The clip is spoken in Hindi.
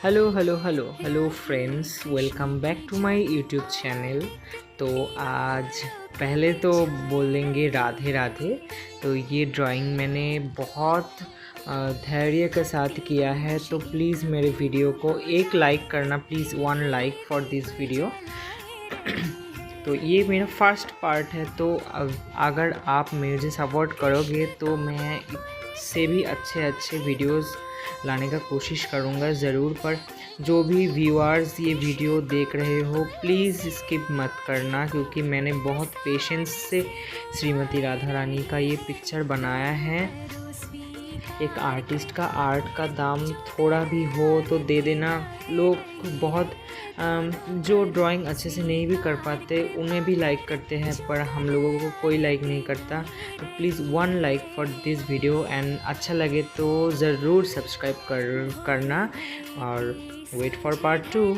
Hello friends, welcome back to my YouTube channel. तो आज पहले तो बोलेंगे राधे राधे। तो ये ड्राइंग मैंने बहुत धैर्य के साथ किया है, तो प्लीज़ मेरे वीडियो को एक लाइक करना, please 1 like for this video. तो ये मेरा फर्स्ट पार्ट है, तो अगर आप मुझे सपोर्ट करोगे तो मैं इससे भी अच्छे वीडियोस लाने का कोशिश करूँगा ज़रूर। पर जो भी व्यूअर्स ये वीडियो देख रहे हो, प्लीज़ स्किप मत करना, क्योंकि मैंने बहुत पेशेंस से श्रीमती राधा रानी का ये पिक्चर बनाया है। एक आर्टिस्ट का आर्ट का दाम थोड़ा भी हो तो दे देना। लोग बहुत जो ड्राइंग अच्छे से नहीं भी कर पाते उन्हें भी लाइक करते हैं, पर हम लोगों को कोई लाइक नहीं करता। तो please 1 like for this video, and अच्छा लगे तो ज़रूर सब्सक्राइब करना और वेट फॉर पार्ट 2।